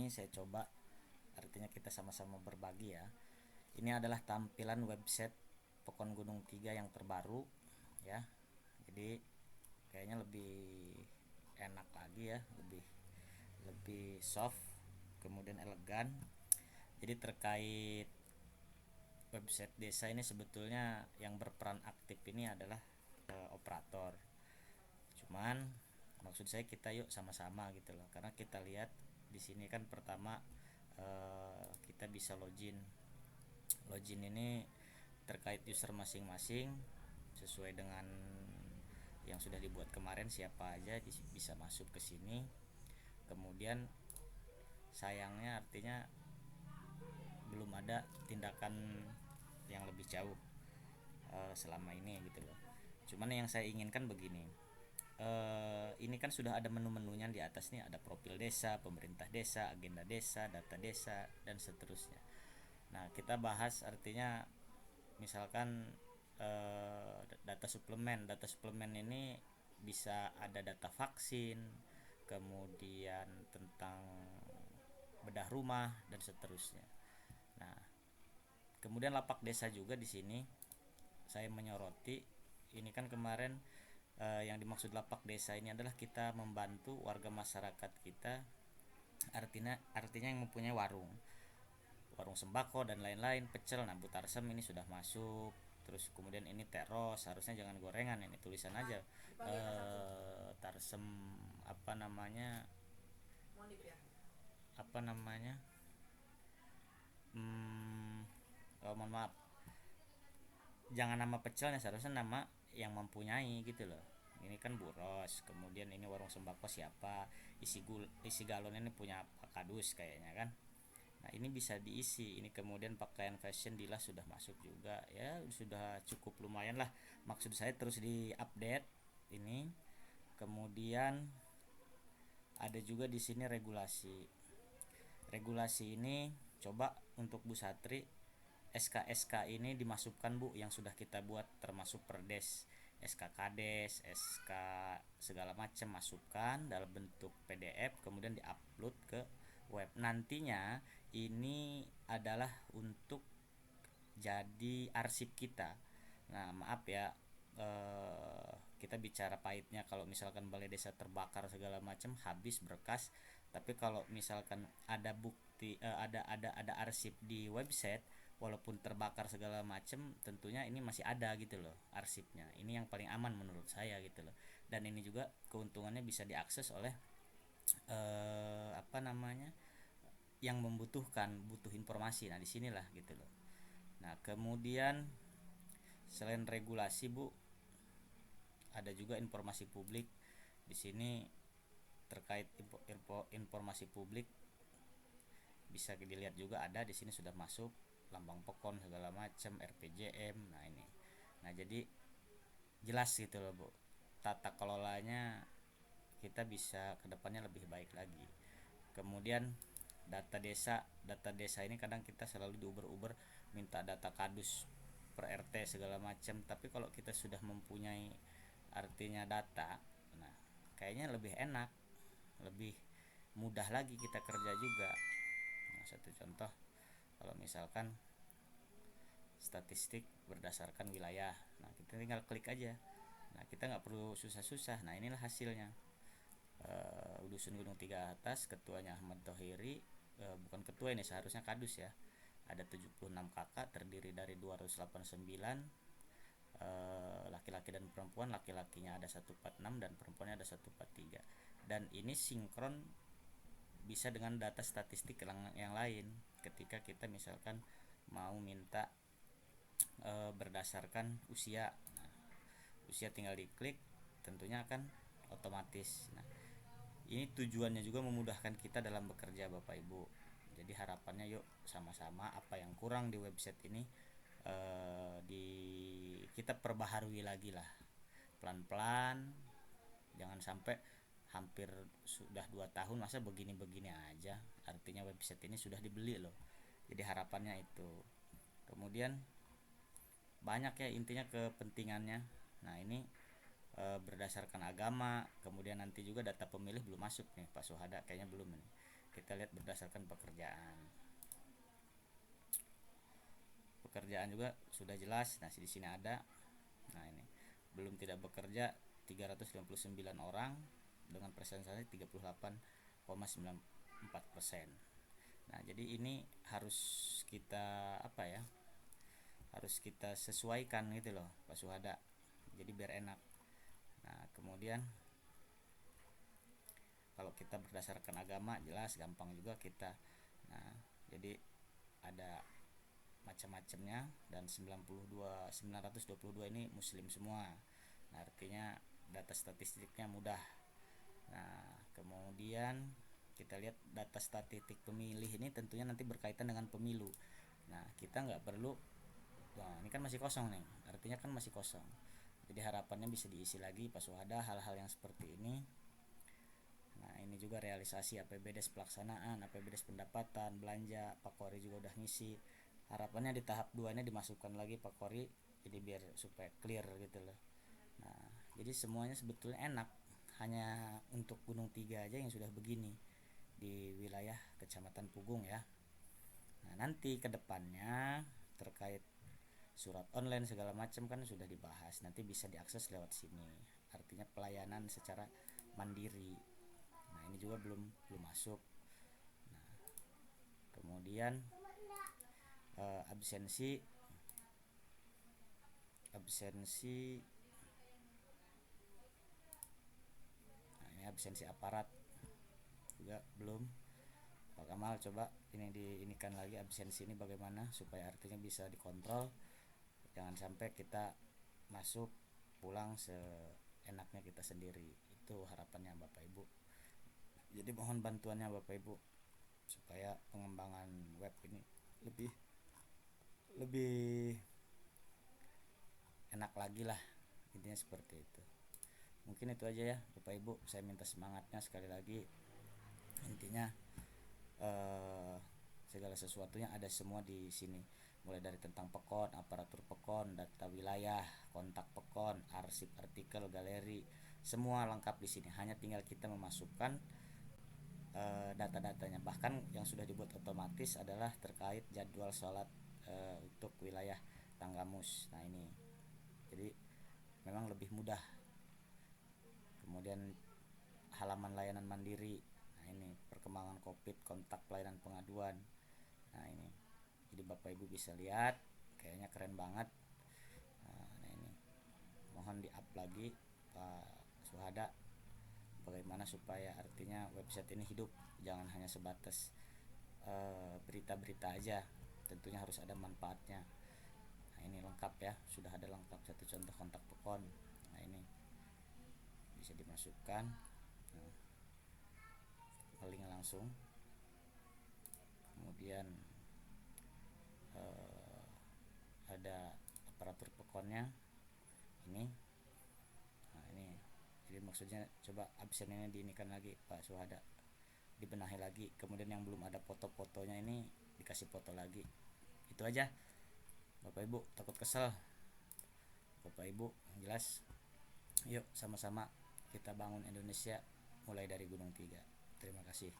ini saya coba, artinya kita sama-sama berbagi ya. Ini adalah tampilan website Pokon Gunung 3 yang terbaru ya. Jadi kayaknya lebih enak lagi ya, lebih lebih soft, kemudian elegan. Jadi terkait website desa ini sebetulnya yang berperan aktif ini adalah operator. Cuman maksud saya kita yuk sama-sama gitu loh, karena kita lihat di sini kan pertama kita bisa login. Login ini terkait user masing-masing sesuai dengan yang sudah dibuat kemarin, siapa aja bisa masuk ke sini. Kemudian sayangnya artinya belum ada tindakan yang lebih jauh selama ini gitu loh. Cuman yang saya inginkan begini, ini kan sudah ada menu-menunya di atas nih, ada profil desa, pemerintah desa, agenda desa, data desa, dan seterusnya. Nah kita bahas artinya misalkan data suplemen ini bisa ada data vaksin, kemudian tentang bedah rumah dan seterusnya. Nah kemudian lapak desa juga di sini saya menyoroti. Ini kan kemarin yang dimaksud lapak desa ini adalah kita membantu warga masyarakat kita, artinya yang mempunyai warung sembako dan lain-lain, pecel. Nah Butarsem ini sudah masuk. Terus kemudian ini teros, harusnya jangan gorengan, ini tulisan aja tarsem apa namanya, apa namanya, mohon maaf, jangan nama pecelnya, seharusnya nama yang mempunyai gitu loh. Ini kan buros, kemudian ini warung sembako siapa, isi galon ini punya Pak Kadus kayaknya kan. Nah ini bisa diisi. Ini kemudian pakaian fashion Dila sudah masuk juga ya, sudah cukup lumayan lah. Maksud saya terus di update ini. Kemudian ada juga di sini regulasi. Regulasi ini coba untuk Bu Satri, SK-SK ini dimasukkan Bu, yang sudah kita buat termasuk Perdes, SK Kades, SK segala macam, masukkan dalam bentuk PDF kemudian diupload ke web. Nantinya ini adalah untuk jadi arsip kita. Nah maaf ya, kita bicara pahitnya kalau misalkan balai desa terbakar segala macam, habis berkas. Tapi kalau misalkan ada bukti, ada arsip di website, walaupun terbakar segala macam, tentunya ini masih ada gitu loh arsipnya. Ini yang paling aman menurut saya gitu loh. Dan ini juga keuntungannya bisa diakses oleh apa namanya, yang butuh informasi. Nah disinilah gitu loh. Nah kemudian selain regulasi Bu, ada juga informasi publik di sini. Terkait informasi publik bisa dilihat juga, ada di sini sudah masuk lambang pokon segala macam, RPJM. Nah ini, nah jadi jelas gitu loh Bu, tata kelolanya kita bisa kedepannya lebih baik lagi. Kemudian data desa ini kadang kita selalu diuber-uber minta data kadus per RT segala macam, tapi kalau kita sudah mempunyai artinya data, nah kayaknya lebih enak, lebih mudah lagi kita kerja juga. Nah, satu contoh, kalau misalkan statistik berdasarkan wilayah, nah kita tinggal klik aja. Nah kita nggak perlu susah-susah. Nah inilah hasilnya. Dusun Gunung Tiga Atas, ketuanya Ahmad Tohiri, bukan ketua ini, seharusnya kadus ya. Ada 76 kakak, terdiri dari 289 laki-laki dan perempuan. Laki-lakinya ada 146 dan perempuannya ada 143. Dan ini sinkron bisa dengan data statistik yang lain. Ketika kita misalkan mau minta berdasarkan usia, nah, usia tinggal diklik, tentunya akan otomatis. Nah ini tujuannya juga memudahkan kita dalam bekerja Bapak Ibu. Jadi harapannya yuk sama-sama apa yang kurang di website ini di kita perbaharui lagi lah pelan-pelan. Jangan sampai hampir sudah 2 tahun masa begini-begini aja. Artinya website ini sudah dibeli loh. Jadi harapannya itu. Kemudian banyak ya intinya kepentingannya. Nah ini berdasarkan agama. Kemudian nanti juga data pemilih belum masuk nih Pak Suhada, kayaknya belum nih. kita lihat berdasarkan pekerjaan. Pekerjaan juga sudah jelas. Nah, di sini ada. Nah, ini belum tidak bekerja 359 orang dengan presentasi 38,94%. Nah, jadi ini harus kita apa ya? Harus kita sesuaikan gitu loh, Pak Suhada. Jadi biar enak. Nah, kemudian kalau kita berdasarkan agama jelas gampang juga kita. Nah, jadi ada macam-macamnya, dan 922 ini muslim semua. Nah, artinya data statistiknya mudah. Nah, kemudian kita lihat data statistik pemilih ini tentunya nanti berkaitan dengan pemilu. Nah, kita nggak perlu, nah ini kan masih kosong nih, artinya kan masih kosong. Jadi harapannya bisa diisi lagi Pak Suhada hal-hal yang seperti ini. Nah, ini juga realisasi APBDes pelaksanaan, APBDes pendapatan, belanja, Pak Kori juga udah ngisi. Harapannya di tahap 2 ini dimasukkan lagi Pak Kori, jadi biar supaya clear gitu loh. Nah, jadi semuanya sebetulnya enak, hanya untuk Gunung Tiga aja yang sudah begini di wilayah Kecamatan Pugung ya. Nah, nanti kedepannya terkait surat online segala macam kan sudah dibahas, nanti bisa diakses lewat sini, artinya pelayanan secara mandiri. Nah, ini juga belum masuk. Nah, kemudian absensi nah ini absensi aparat juga belum. Pak Kamal coba ini diinikan lagi absensi ini bagaimana supaya artinya bisa dikontrol, jangan sampai kita masuk pulang seenaknya kita sendiri. Itu harapannya Bapak Ibu. Jadi mohon bantuannya Bapak Ibu supaya pengembangan web ini lebih enak lagi lah, intinya seperti itu. Mungkin itu aja ya Bapak Ibu, saya minta semangatnya sekali lagi. Intinya segala sesuatunya ada semua di sini, mulai dari tentang pekon, aparatur pekon, data wilayah, kontak pekon, arsip artikel, galeri, semua lengkap di sini. Hanya tinggal kita memasukkan data-datanya. Bahkan yang sudah dibuat otomatis adalah terkait jadwal sholat untuk wilayah Tanggamus. Nah, ini jadi memang lebih mudah. Kemudian halaman layanan mandiri, nah ini perkembangan COVID, kontak pelayanan pengaduan. Nah, ini jadi Bapak Ibu bisa lihat, kayaknya keren banget. Nah, ini mohon di up lagi Pak Suhada, bagaimana supaya artinya website ini hidup, jangan hanya sebatas berita-berita aja, tentunya harus ada manfaatnya. Nah, ini lengkap ya, sudah ada lengkap satu contoh kontak pekon. Nah, ini bisa dimasukkan. Nah, link langsung. Kemudian ada aparatur pekonnya ini. Nah, ini jadi maksudnya coba absen ini diinikan lagi Pak Suhada, dibenahi lagi. Kemudian yang belum ada foto-fotonya ini dikasih foto lagi. Itu aja Bapak Ibu, takut kesel Bapak Ibu, jelas. Yuk sama-sama kita bangun Indonesia mulai dari Gunung Tiga. Terima kasih.